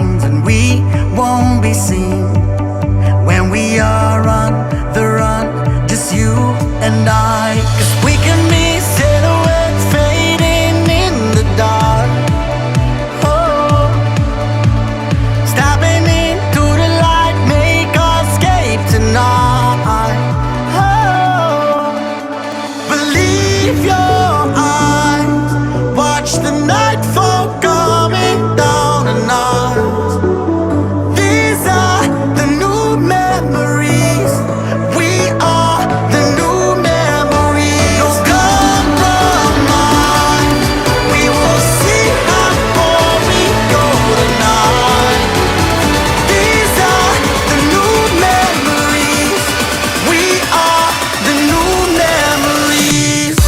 minds, and we won't be seen when we are on the run, just you and I. 'Cause we can be silhouettes fading in the dark. Oh, stepping into the light, make us escape tonight. Oh, believe your eyes, watch the nightfall coming down on us. These are the new memories. We are the new memories. No compromise. We will see how far we go tonight. These are the new memories. We are the new memories.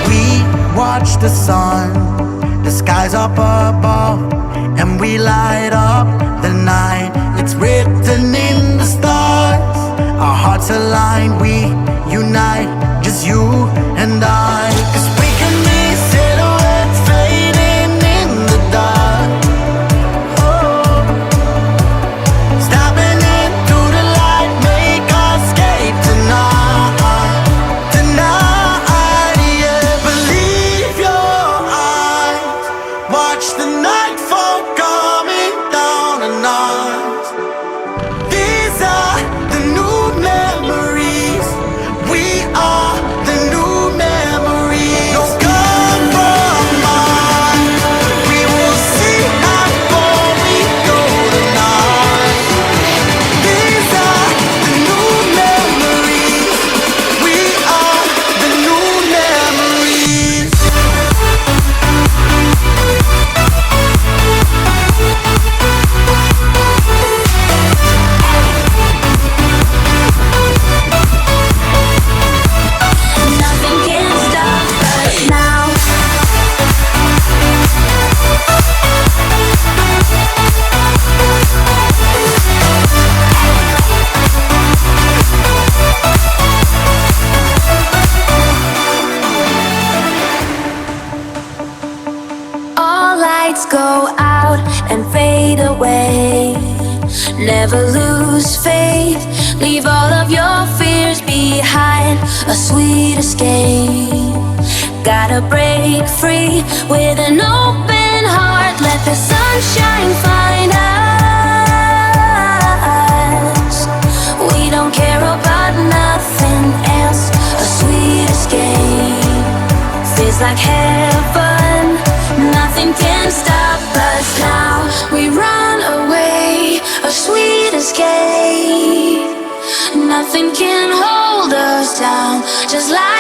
We watch the sun, the skies up above, and we light up the night. It's written in the stars. Our hearts align, we unite, just you and I. 'Cause we can be silhouettes fading in the dark. Oh, stepping into the light, make us escape tonight. Tonight, yeah. Believe your eyes, watch the nightfall coming down on us. These are the new memories. We are the new memories. No compromise. We will see how far we go tonight. These are the new memories. We are the new memories. Nothing can stop us now. All lights go out and fade away. Never lose faith. Leave all of your fears behind. A sweet escape. Gotta break free with an open heart. Let the sunshine find us. We don't care about nothing else. A sweet escape. Feels like heaven. Nothing can stop us now. We run away. A sweet escape. Nothing can hold us down. Just like